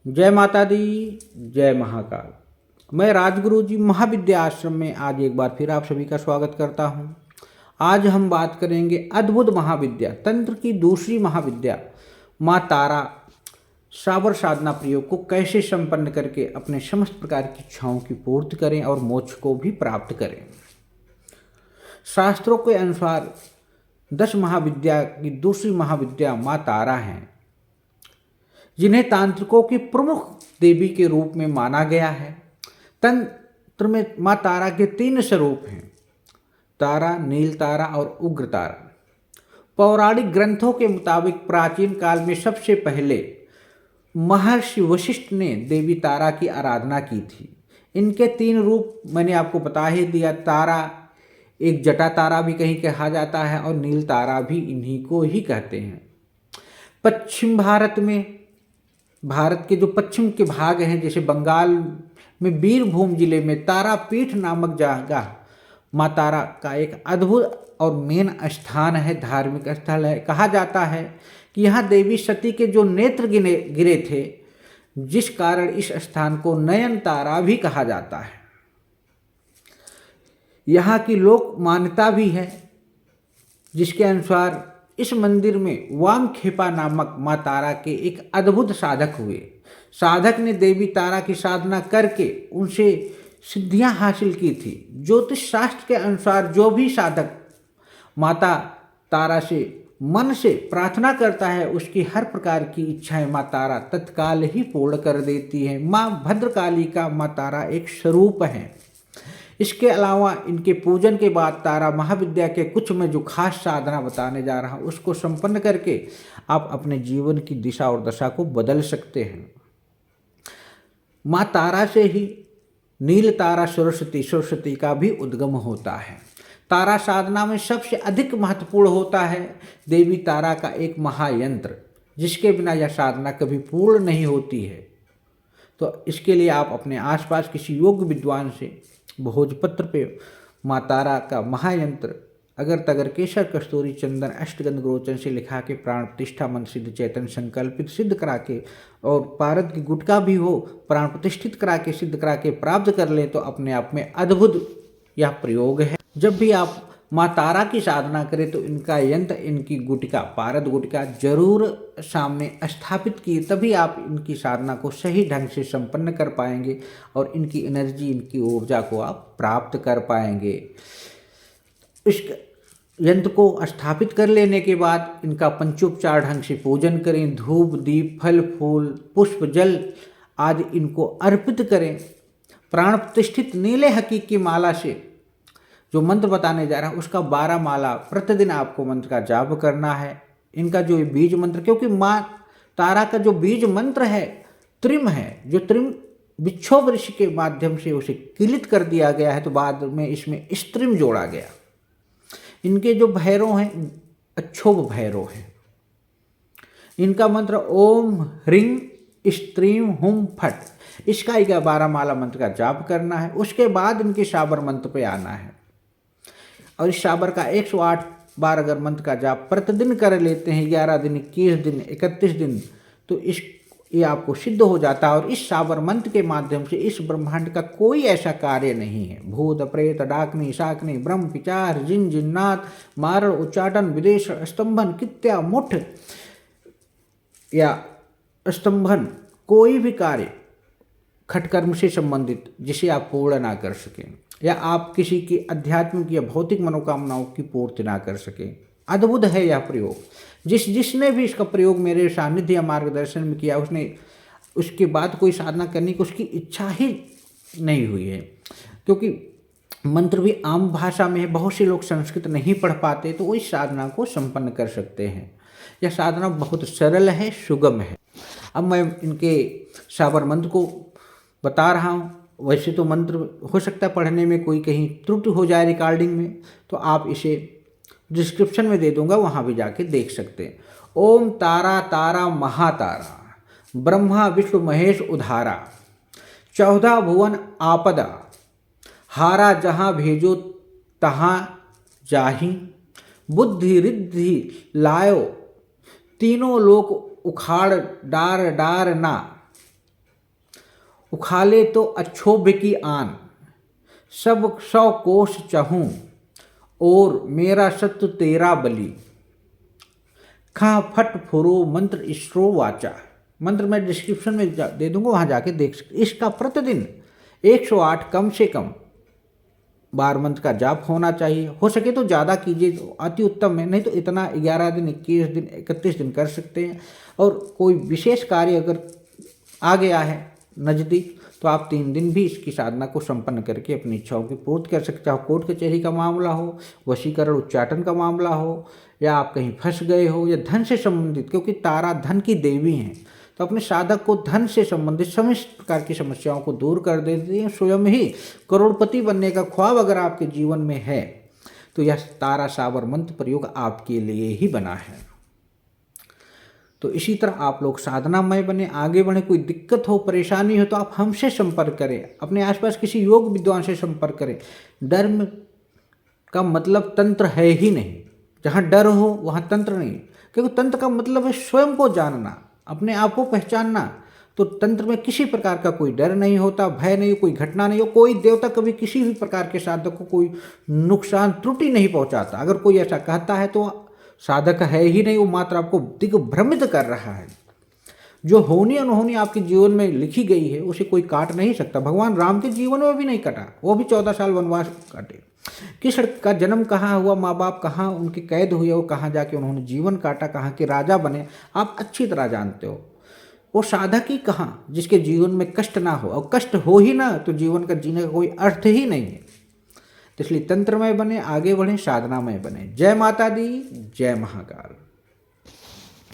जय माता दी, जय महाकाल। मैं राजगुरु जी महाविद्या आश्रम में आज एक बार फिर आप सभी का स्वागत करता हूं। आज हम बात करेंगे अद्भुत महाविद्या तंत्र की दूसरी महाविद्या माँ तारा श्रावर साधना प्रयोग को कैसे संपन्न करके अपने समस्त प्रकार की इच्छाओं की पूर्ति करें और मोक्ष को भी प्राप्त करें। शास्त्रों के अनुसार 10 महाविद्या की दूसरी महाविद्या माँ तारा है, जिन्हें तांत्रिकों की प्रमुख देवी के रूप में माना गया है। तंत्र में माँ तारा के 3 स्वरूप हैं, तारा, नील तारा और उग्र तारा। पौराणिक ग्रंथों के मुताबिक प्राचीन काल में सबसे पहले महर्षि वशिष्ठ ने देवी तारा की आराधना की थी। इनके 3 रूप मैंने आपको बता ही दिया। तारा एक जटा तारा भी कहीं कहा जाता है और नील तारा भी इन्हीं को ही कहते हैं। पश्चिम भारत में, भारत के जो पश्चिम के भाग हैं, जैसे बंगाल में बीरभूम जिले में तारापीठ नामक जगह माँ तारा का एक अद्भुत और मेन स्थान है, धार्मिक स्थल है। कहा जाता है कि यहाँ देवी सती के जो नेत्र गिरे थे, जिस कारण इस स्थान को नयन तारा भी कहा जाता है। यहाँ की लोक मान्यता भी है, जिसके अनुसार इस मंदिर में वामखेपा नामक माँ तारा के एक अद्भुत साधक हुए। साधक ने देवी तारा की साधना करके उनसे सिद्धियां हासिल की थी। ज्योतिष शास्त्र के अनुसार जो भी साधक माता तारा से मन से प्रार्थना करता है, उसकी हर प्रकार की इच्छाएं माँ तारा तत्काल ही पूर्ण कर देती है। माँ भद्रकाली का माँ तारा एक स्वरूप है। इसके अलावा इनके पूजन के बाद तारा महाविद्या के कुछ में जो खास साधना बताने जा रहा हूँ, उसको संपन्न करके आप अपने जीवन की दिशा और दशा को बदल सकते हैं। माँ तारा से ही नील तारा सरस्वती का भी उद्गम होता है। तारा साधना में सबसे अधिक महत्वपूर्ण होता है देवी तारा का एक महायंत्र, जिसके बिना यह साधना कभी पूर्ण नहीं होती है। तो इसके लिए आप अपने आसपास किसी योग्य विद्वान से भोजपत्र पे माँ तारा का महायंत्र अगर तगर केसर कस्तूरी चंदन अष्टगंध गोचन से लिखा के प्राण प्रतिष्ठा मन सिद्ध चैतन संकल्पित सिद्ध करा के, और पारद की गुटका भी हो प्राण प्रतिष्ठित करा के सिद्ध करा के प्राप्त कर ले, तो अपने आप में अद्भुत यह प्रयोग है। जब भी आप माँ तारा की साधना करें तो इनका यंत्र, इनकी गुटिका, पारद गुटिका जरूर सामने स्थापित किए, तभी आप इनकी साधना को सही ढंग से संपन्न कर पाएंगे और इनकी एनर्जी, इनकी ऊर्जा को आप प्राप्त कर पाएंगे। इस यंत्र को स्थापित कर लेने के बाद इनका पंचोपचार ढंग से पूजन करें। धूप, दीप, फल, फूल, पुष्प, जल आदि इनको अर्पित करें। प्राण प्रतिष्ठित नीले हकीक की माला से जो मंत्र बताने जा रहा है, उसका 12 माला प्रतिदिन आपको मंत्र का जाप करना है। इनका जो बीज मंत्र, क्योंकि माँ तारा का जो बीज मंत्र है त्रिम है, जो त्रिम बिच्छो वृक्ष के माध्यम से उसे किलित कर दिया गया है, तो बाद में इसमें स्त्रिम जोड़ा गया। इनके जो भैरव हैं अच्छोभ भैरव हैं। इनका मंत्र ओम ह्रीं स्त्रीम हुम फट, इसका 12 माला मंत्र का जाप करना है। उसके बाद इनके शाबर मंत्र पे आना है, और इस शाबर का 108 बार अगर मंत्र का जाप प्रतिदिन कर लेते हैं, 11 दिन, 21 दिन, 31 दिन, तो ये आपको सिद्ध हो जाता है। और इस शाबर मंत्र के माध्यम से इस ब्रह्मांड का कोई ऐसा कार्य नहीं है, भूत प्रेत डाकनी शाकनी ब्रह्म पिचार जिन जिन्नात मारण उच्चाटन विदेश स्तंभन कित्या मुठ या स्तंभन, कोई भी कार्य खटकर्म से संबंधित जिसे आप पूर्ण ना कर सकें, या आप किसी की आध्यात्मिक या भौतिक मनोकामनाओं की पूर्ति ना कर सकें। अद्भुत है यह प्रयोग। जिसने भी इसका प्रयोग मेरे सानिध्य या मार्गदर्शन में किया, उसने उसके बाद कोई साधना करने की उसकी इच्छा ही नहीं हुई है, क्योंकि मंत्र भी आम भाषा में है। बहुत से लोग संस्कृत नहीं पढ़ पाते, तो वो इस साधना को संपन्न कर सकते हैं। यह साधना बहुत सरल है, सुगम है। अब मैं इनके शाबर मंत्र को बता रहा हूँ। वैसे तो मंत्र हो सकता है पढ़ने में कोई कहीं त्रुटि हो जाए रिकॉर्डिंग में, तो आप इसे डिस्क्रिप्शन में दे दूंगा, वहाँ भी जाके देख सकते हैं। ओम तारा तारा महातारा, ब्रह्मा विष्णु महेश उधारा, 14 भुवन आपदा, हारा जहाँ भेजो तहाँ जाही, बुद्धि रिद्धि लायो, तीनों लोक उखाड़ डार डार ना, उखाले तो अच्छोभ्य की आन, सब 100 कोष चहूँ, और मेरा शत्रु तेरा बलि। खा फट फुरो मंत्र इसरो वाचा। मंत्र मैं डिस्क्रिप्शन में दे दूंगा, वहाँ जाके देख सकते। इसका प्रतिदिन 108 कम से कम बार मंत्र का जाप होना चाहिए। हो सके तो ज़्यादा कीजिए तो अति उत्तम है, नहीं तो इतना 11 दिन, 21 दिन, 31 दिन कर सकते हैं। और कोई विशेष कार्य अगर आ गया है नज़दीक तो आप 3 दिन भी इसकी साधना को संपन्न करके अपनी इच्छाओं की पूर्ति कर सकते हो। चाहे कोर्ट कचहरी का मामला हो, वशीकरण उच्चाटन का मामला हो, या आप कहीं फंस गए हो, या धन से संबंधित, क्योंकि तारा धन की देवी हैं, तो अपने साधक को धन से संबंधित समस्त प्रकार की समस्याओं को दूर कर देती हैं। स्वयं ही करोड़पति बनने का ख्वाब अगर आपके जीवन में है तो यह तारा सावर मंत्र प्रयोग आपके लिए ही बना है। तो इसी तरह आप लोग साधनामय बने, आगे बढ़े। कोई दिक्कत हो, परेशानी हो तो आप हमसे संपर्क करें, अपने आसपास किसी योग विद्वान से संपर्क करें। डर का मतलब तंत्र है ही नहीं। जहाँ डर हो वहाँ तंत्र नहीं, क्योंकि तंत्र का मतलब है स्वयं को जानना, अपने आप को पहचानना। तो तंत्र में किसी प्रकार का कोई डर नहीं होता, भय नहीं, कोई घटना नहीं हो। कोई देवता कभी किसी भी प्रकार के साधक को कोई नुकसान त्रुटि नहीं पहुंचाता। अगर कोई ऐसा कहता है तो साधक है ही नहीं, वो मात्र आपको दिग्भ्रमित कर रहा है। जो होनी अनहोनी आपके जीवन में लिखी गई है उसे कोई काट नहीं सकता। भगवान राम के जीवन में भी नहीं कटा, वो भी 14 साल वनवास काटे। कृष्ण का जन्म कहाँ हुआ, माँ बाप कहाँ उनके कैद हुए, वो कहाँ जाके उन्होंने जीवन काटा, कहाँ के राजा बने, आप अच्छी तरह जानते हो। वो साधक ही कहाँ जिसके जीवन में कष्ट ना हो, और कष्ट हो ही ना तो जीवन का जीने का कोई अर्थ ही नहीं है। तो इसलिए तंत्रमय बने, आगे बढ़े, साधनामय बने। जय माता दी, जय महाकाल।